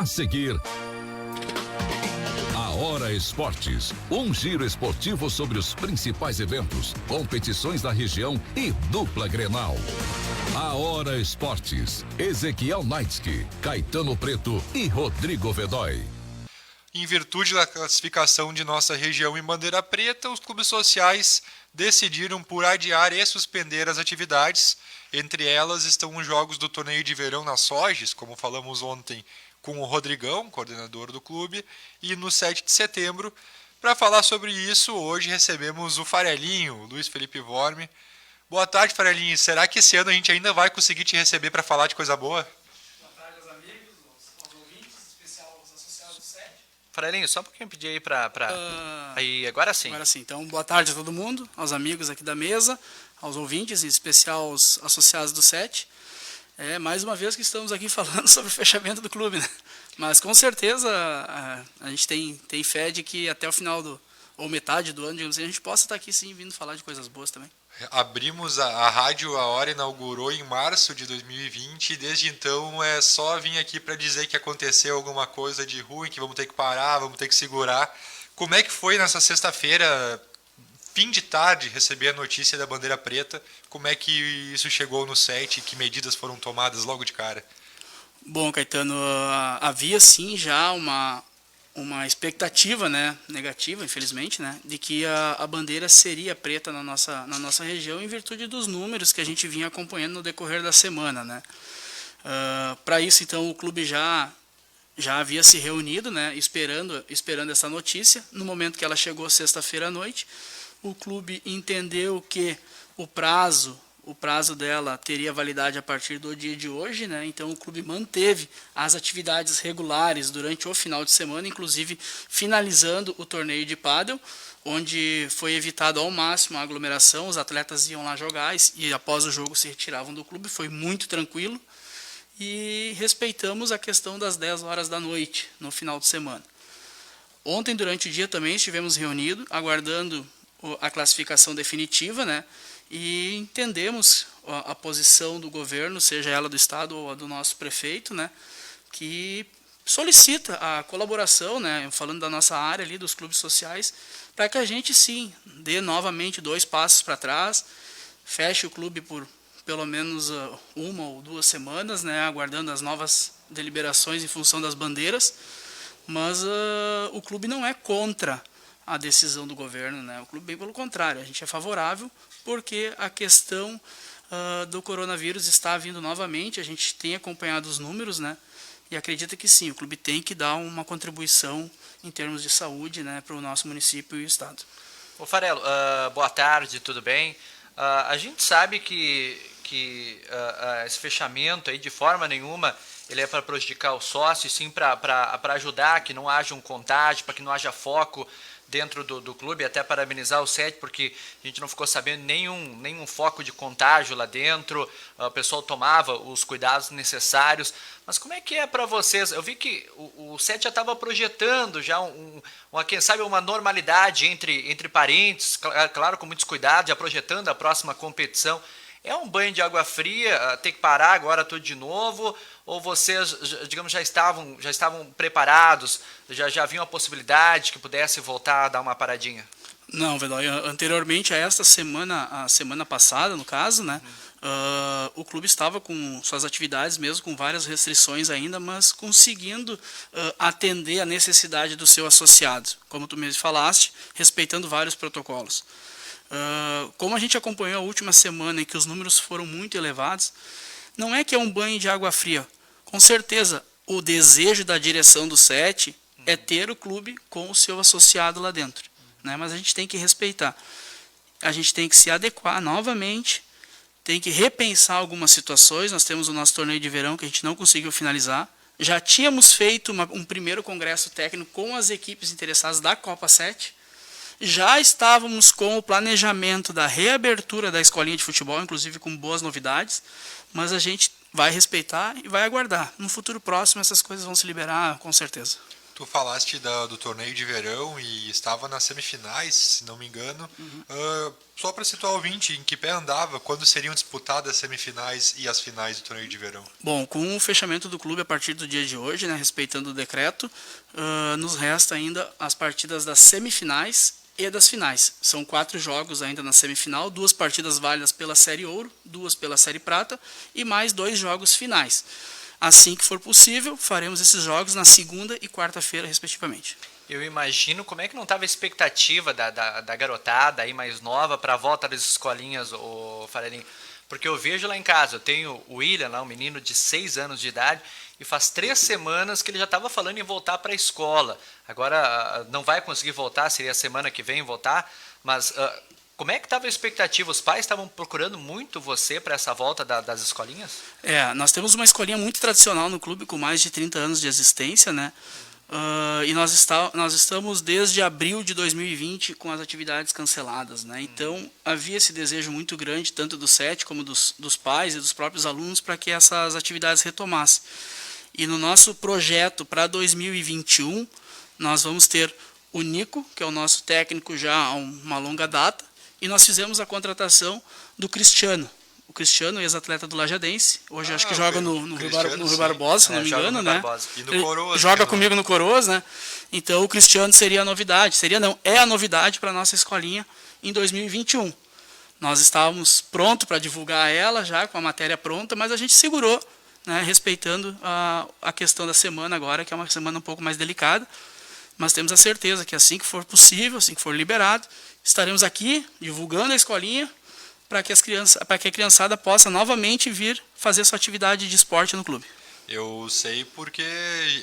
A seguir, A Hora Esportes, um giro esportivo sobre os principais eventos, competições da região e dupla Grenal. A Hora Esportes, Ezequiel Naitsky, Caetano Preto e Rodrigo Vedói. Em virtude da classificação de nossa região em bandeira preta, os clubes sociais decidiram por adiar e suspender as atividades. Entre elas estão os jogos do torneio de verão na Soges, como falamos ontem com o Rodrigão, coordenador do clube, e no 7 de setembro. Para falar sobre isso, hoje recebemos o Farelinho, o Luiz Felipe Vorme. Boa tarde, Farelinho. Será que esse ano a gente ainda vai conseguir te receber para falar de coisa boa? Farelinho, só um pouquinho pedir aí aí, agora sim. Agora sim. Então, boa tarde a todo mundo, aos amigos aqui da mesa, aos ouvintes, em especial aos associados do SET. Mais uma vez que estamos aqui falando sobre o fechamento do clube, né? Mas com certeza a gente tem fé de que até o final ou metade do ano, digamos assim, a gente possa estar aqui sim vindo falar de coisas boas também. Abrimos a rádio, a Hora inaugurou em março de 2020 e desde então é só vir aqui para dizer que aconteceu alguma coisa de ruim, que vamos ter que parar, vamos ter que segurar. Como é que foi nessa sexta-feira, fim de tarde, receber a notícia da bandeira preta? Como é que isso chegou no SET e que medidas foram tomadas logo de cara? Bom, Caetano, havia sim já uma expectativa, né, negativa, infelizmente, né, de que a bandeira seria preta na nossa região em virtude dos números que a gente vinha acompanhando no decorrer da semana, né. Para isso, então, o clube já havia se reunido, né, esperando essa notícia. No momento que ela chegou sexta-feira à noite, o clube entendeu que o prazo dela teria validade a partir do dia de hoje, né? Então o clube manteve as atividades regulares durante o final de semana, inclusive finalizando o torneio de pádel, onde foi evitado ao máximo a aglomeração. Os atletas iam lá jogar e após o jogo se retiravam do clube, foi muito tranquilo, e respeitamos a questão das 10 horas da noite no final de semana. Ontem, durante o dia, também estivemos reunidos, aguardando a classificação definitiva, né? E entendemos a posição do governo, seja ela do estado ou a do nosso prefeito, né, que solicita a colaboração, né, falando da nossa área ali, dos clubes sociais, para que a gente sim dê novamente 2 passos para trás, feche o clube por pelo menos 1 ou 2 semanas, né, aguardando as novas deliberações em função das bandeiras, mas o clube não é contra a decisão do governo, né? O clube, bem pelo contrário, a gente é favorável porque a questão do coronavírus está vindo novamente. A gente tem acompanhado os números, né? E acredita que sim, o clube tem que dar uma contribuição em termos de saúde, né, para o nosso município e o estado. Ô Farelo, boa tarde, tudo bem? A gente sabe que esse fechamento aí de forma nenhuma ele é para prejudicar o sócio, sim para ajudar que não haja um contágio, para que não haja foco dentro do clube, até parabenizar o SET, porque a gente não ficou sabendo nenhum foco de contágio lá dentro, o pessoal tomava os cuidados necessários. Mas como é que é para vocês? Eu vi que o SET já estava projetando já quem sabe uma normalidade entre parentes, claro, com muitos cuidados, já projetando a próxima competição. É um banho de água fria, ter que parar agora tudo de novo? Ou vocês, digamos, já estavam preparados, já viam a possibilidade que pudesse voltar a dar uma paradinha? Não, Vedói, anteriormente a esta semana, a semana passada, no caso, né, o clube estava com suas atividades, mesmo com várias restrições ainda, mas conseguindo atender a necessidade do seu associado, como tu mesmo falaste, respeitando vários protocolos. Como a gente acompanhou a última semana em que os números foram muito elevados, não é que é um banho de água fria. Com certeza, o desejo da direção do SET é ter o clube com o seu associado lá dentro, né? Mas a gente tem que respeitar. A gente tem que se adequar novamente, tem que repensar algumas situações. Nós temos o nosso torneio de verão que a gente não conseguiu finalizar. Já tínhamos feito um primeiro congresso técnico com as equipes interessadas da Copa 7. Já estávamos com o planejamento da reabertura da escolinha de futebol, inclusive com boas novidades, mas a gente vai respeitar e vai aguardar. No futuro próximo essas coisas vão se liberar, com certeza. Tu falaste do torneio de verão e estava nas semifinais, se não me engano. Só para situar o ouvinte, em que pé andava? Quando seriam disputadas as semifinais e as finais do torneio de verão? Bom, com o fechamento do clube a partir do dia de hoje, né, respeitando o decreto, nos resta ainda as partidas das semifinais e das finais. São 4 jogos ainda na semifinal, 2 partidas válidas pela Série Ouro, 2 pela Série Prata e mais 2 jogos finais. Assim que for possível, faremos esses jogos na segunda e quarta-feira, respectivamente. Eu imagino como é que não estava a expectativa da garotada aí mais nova para a volta das escolinhas, o Farelinho. Porque eu vejo lá em casa, eu tenho o William, lá, um menino de 6 anos de idade, e faz 3 semanas que ele já estava falando em voltar para a escola. Agora não vai conseguir voltar, seria a semana que vem voltar, mas como é que estava a expectativa? Os pais estavam procurando muito você para essa volta das escolinhas? Nós temos uma escolinha muito tradicional no clube, com mais de 30 anos de existência, né? E nós estamos desde abril de 2020 com as atividades canceladas, né? Então havia esse desejo muito grande, tanto do SET como dos pais e dos próprios alunos, para que essas atividades retomassem. E no nosso projeto para 2021, nós vamos ter o Nico, que é o nosso técnico já há uma longa data, e nós fizemos a contratação do Cristiano. O Cristiano, ex-atleta do Lajadense, hoje acho que joga no Rio Barbosa, se não me engano, né? E no Coroas, joga comigo no Coroas, né? Então o Cristiano seria a novidade, é a novidade para a nossa escolinha em 2021. Nós estávamos prontos para divulgar ela já, com a matéria pronta, mas a gente segurou, né, respeitando a questão da semana agora, que é uma semana um pouco mais delicada, mas temos a certeza que assim que for possível, assim que for liberado, estaremos aqui divulgando a escolinha para que a criançada possa novamente vir fazer sua atividade de esporte no clube. Eu sei porque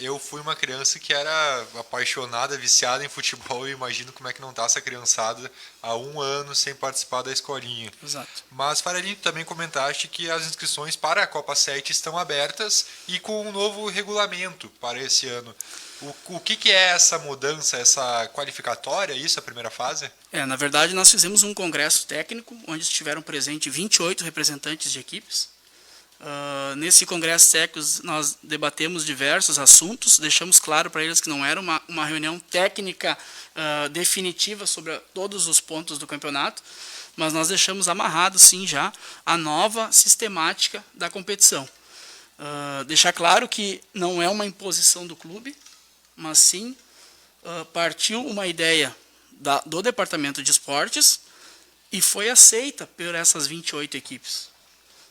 eu fui uma criança que era apaixonada, viciada em futebol, e imagino como é que não está essa criançada há 1 ano sem participar da escolinha. Exato. Mas, Farelinho, também comentaste que as inscrições para a Copa 7 estão abertas e com um novo regulamento para esse ano. O que é essa mudança, essa qualificatória, isso, a primeira fase? Na verdade, nós fizemos um congresso técnico, onde estiveram presentes 28 representantes de equipes. Nesse congresso técnico, nós debatemos diversos assuntos, deixamos claro para eles que não era uma reunião técnica definitiva sobre todos os pontos do campeonato, mas nós deixamos amarrado, sim, já a nova sistemática da competição. Deixar claro que não é uma imposição do clube, mas sim partiu uma ideia do Departamento de Esportes e foi aceita por essas 28 equipes.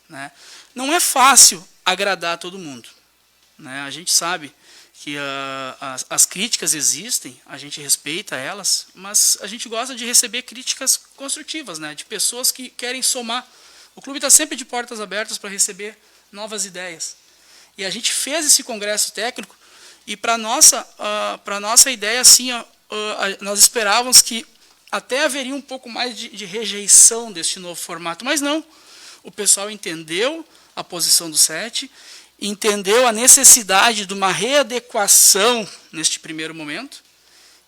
Né? Não é fácil agradar todo mundo. Né? A gente sabe que as críticas existem, a gente respeita elas, mas a gente gosta de receber críticas construtivas, né? De pessoas que querem somar. O clube está sempre de portas abertas para receber novas ideias. E a gente fez esse congresso técnico e para nossa ideia, assim, nós esperávamos que até haveria um pouco mais de rejeição deste novo formato, mas não. O pessoal entendeu a posição do SET, entendeu a necessidade de uma readequação neste primeiro momento,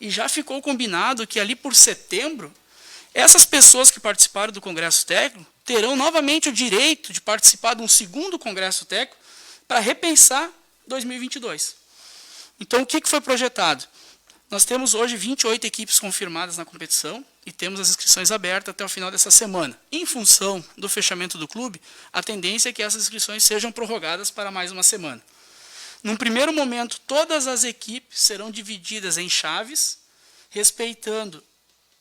e já ficou combinado que ali por setembro, essas pessoas que participaram do Congresso Técnico terão novamente o direito de participar de um segundo Congresso Técnico para repensar 2022. Então, o que foi projetado? Nós temos hoje 28 equipes confirmadas na competição e temos as inscrições abertas até o final dessa semana. Em função do fechamento do clube, a tendência é que essas inscrições sejam prorrogadas para mais uma semana. Num primeiro momento, todas as equipes serão divididas em chaves, respeitando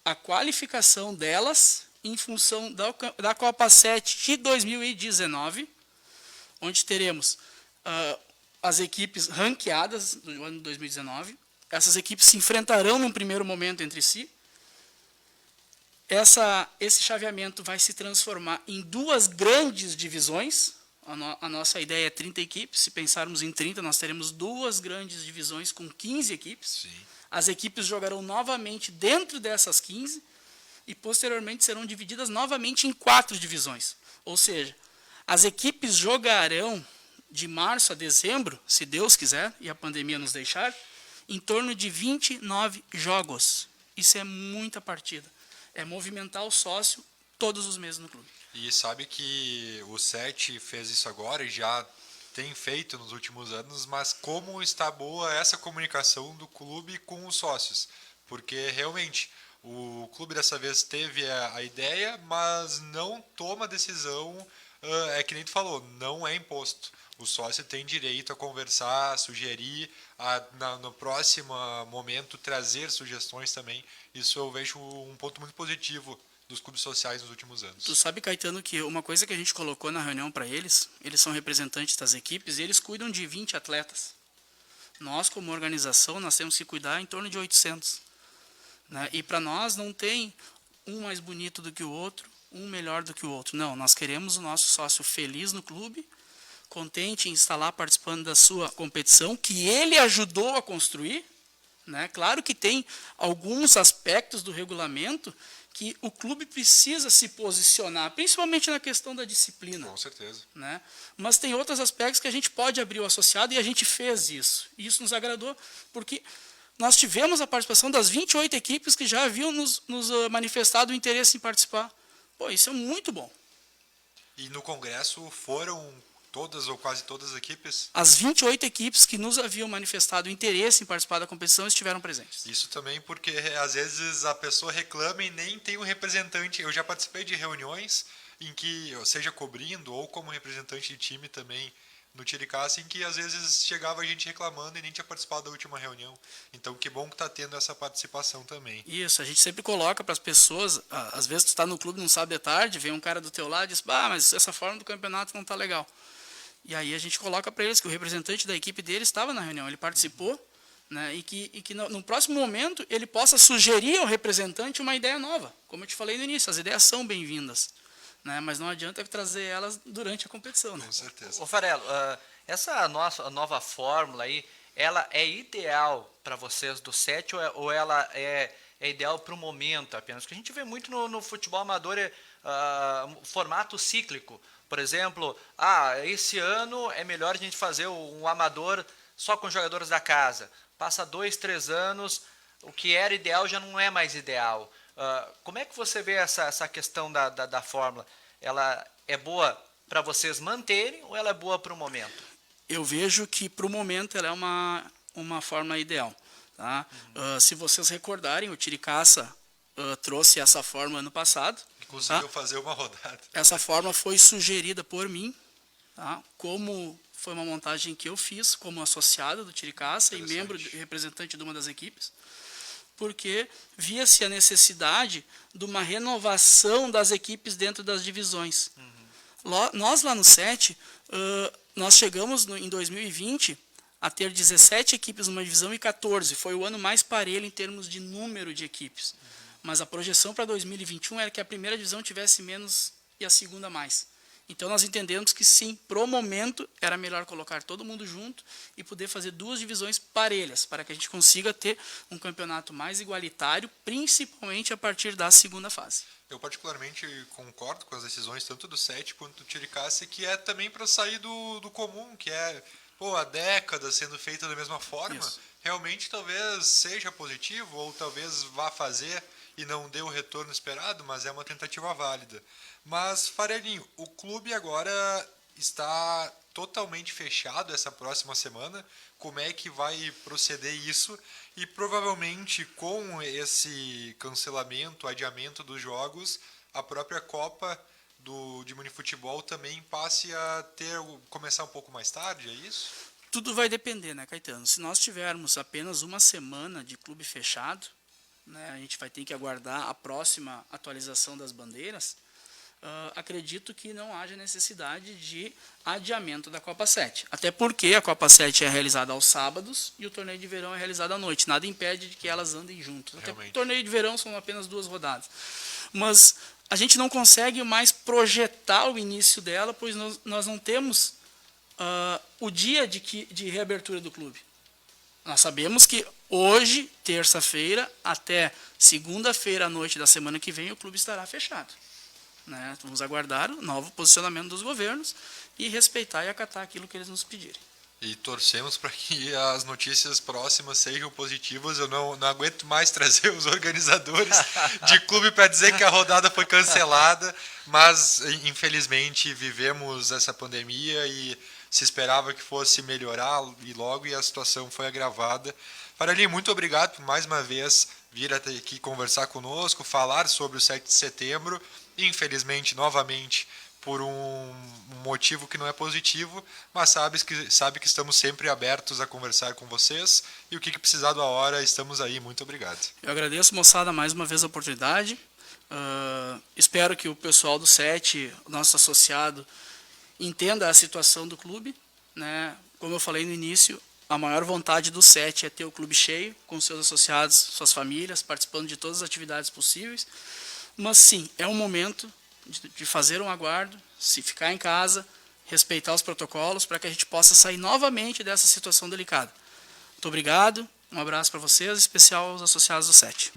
a qualificação delas em função da Copa 7 de 2019, onde teremos as equipes ranqueadas do ano de 2019. Essas equipes se enfrentarão num primeiro momento entre si. Esse chaveamento vai se transformar em 2 grandes divisões. A nossa ideia é 30 equipes. Se pensarmos em 30, nós teremos 2 grandes divisões com 15 equipes. Sim. As equipes jogarão novamente dentro dessas 15 e posteriormente serão divididas novamente em 4 divisões. Ou seja, as equipes jogarão de março a dezembro, se Deus quiser e a pandemia nos deixar, em torno de 29 jogos. Isso é muita partida. É movimentar o sócio todos os meses no clube. E sabe que o SET fez isso agora e já tem feito nos últimos anos, mas como está boa essa comunicação do clube com os sócios. Porque realmente o clube dessa vez teve a ideia, mas não toma decisão, é que nem tu falou, não é imposto. O sócio tem direito a conversar, sugerir, no próximo momento trazer sugestões também. Isso eu vejo um ponto muito positivo dos clubes sociais nos últimos anos. Tu sabe, Caetano, que uma coisa que a gente colocou na reunião para eles são representantes das equipes e eles cuidam de 20 atletas. Nós, como organização, nós temos que cuidar em torno de 800. Né? E para nós não tem um mais bonito do que o outro, um melhor do que o outro. Não, nós queremos o nosso sócio feliz no clube, contente em estar lá participando da sua competição, que ele ajudou a construir. Né? Claro que tem alguns aspectos do regulamento que o clube precisa se posicionar, principalmente na questão da disciplina. Com certeza. Né? Mas tem outros aspectos que a gente pode abrir o associado e a gente fez isso. E isso nos agradou, porque nós tivemos a participação das 28 equipes que já haviam nos manifestado o interesse em participar. Pô, isso é muito bom. E no congresso foram todas ou quase todas as equipes? As 28 equipes que nos haviam manifestado interesse em participar da competição estiveram presentes. Isso também porque às vezes a pessoa reclama e nem tem um representante. Eu já participei de reuniões em que, seja cobrindo ou como representante de time também no Chiricaça, em que às vezes chegava gente reclamando e nem tinha participado da última reunião. Então que bom que está tendo essa participação também. Isso, a gente sempre coloca para as pessoas, às vezes tu está no clube, não sabe de tarde, vem um cara do teu lado e diz, mas essa forma do campeonato não está legal. E aí a gente coloca para eles que o representante da equipe dele estava na reunião, ele participou, né, e que no próximo momento ele possa sugerir ao representante uma ideia nova. Como eu te falei no início, as ideias são bem-vindas, né, mas não adianta trazer elas durante a competição. Né? Com certeza. Ô Farelo, essa nossa nova fórmula aí, ela é ideal para vocês do 7 ou ela é ideal para o momento apenas? Porque a gente vê muito no futebol amador formato cíclico. Por exemplo, esse ano é melhor a gente fazer um amador só com jogadores da casa. Passa 2, 3 anos, o que era ideal já não é mais ideal. Como é que você vê essa questão da fórmula? Ela é boa para vocês manterem ou ela é boa para o momento? Eu vejo que para o momento ela é uma fórmula ideal. Tá? Se vocês recordarem, o Chiricaça trouxe essa fórmula ano passado. Conseguiu fazer uma rodada. Essa forma foi sugerida por mim, tá? Como foi uma montagem que eu fiz como associado do Chiricaça e membro representante de uma das equipes, porque via-se a necessidade de uma renovação das equipes dentro das divisões. Nós lá no 7, nós chegamos em 2020 a ter 17 equipes numa divisão e 14. Foi o ano mais parelho em termos de número de equipes. Mas a projeção para 2021 era que a primeira divisão tivesse menos e a segunda mais. Então nós entendemos que sim, pro momento era melhor colocar todo mundo junto e poder fazer 2 divisões parelhas, para que a gente consiga ter um campeonato mais igualitário, principalmente a partir da segunda fase. Eu particularmente concordo com as decisões tanto do 7 quanto do Chiricaça, que é também para sair do comum, que é há décadas sendo feita da mesma forma. Isso. Realmente talvez seja positivo ou talvez vá fazer e não dê o retorno esperado, mas é uma tentativa válida. Mas, Farelinho, o clube agora está totalmente fechado essa próxima semana. Como é que vai proceder isso? E provavelmente com esse cancelamento, adiamento dos jogos, a própria Copa de Minifutebol também passe a começar um pouco mais tarde, é isso? Tudo vai depender, né, Caetano? Se nós tivermos apenas uma semana de clube fechado, né, a gente vai ter que aguardar a próxima atualização das bandeiras. Acredito que não haja necessidade de adiamento da Copa 7. Até porque a Copa 7 é realizada aos sábados e o torneio de verão é realizado à noite. Nada impede de que elas andem juntas. Até porque o torneio de verão são apenas 2 rodadas. Mas a gente não consegue mais projetar o início dela, pois nós não temos o dia de reabertura do clube. Nós sabemos que hoje, terça-feira, até segunda-feira à noite da semana que vem, o clube estará fechado. Né? Vamos aguardar o novo posicionamento dos governos e respeitar e acatar aquilo que eles nos pedirem. E torcemos para que as notícias próximas sejam positivas. Eu não aguento mais trazer os organizadores de clube para dizer que a rodada foi cancelada, mas infelizmente vivemos essa pandemia e se esperava que fosse melhorar e logo, e a situação foi agravada. Farelli, muito obrigado por mais uma vez vir até aqui conversar conosco, falar sobre o 7 de setembro. Infelizmente, novamente, por um motivo que não é positivo, mas sabe que estamos sempre abertos a conversar com vocês, e o que precisar da hora, estamos aí. Muito obrigado. Eu agradeço, moçada, mais uma vez a oportunidade. Espero que o pessoal do 7, o nosso associado, entenda a situação do clube, né? Como eu falei no início, a maior vontade do 7 é ter o clube cheio, com seus associados, suas famílias, participando de todas as atividades possíveis. Mas sim, é um momento de fazer um aguardo, se ficar em casa, respeitar os protocolos, para que a gente possa sair novamente dessa situação delicada. Muito obrigado, um abraço para vocês, em especial aos associados do 7.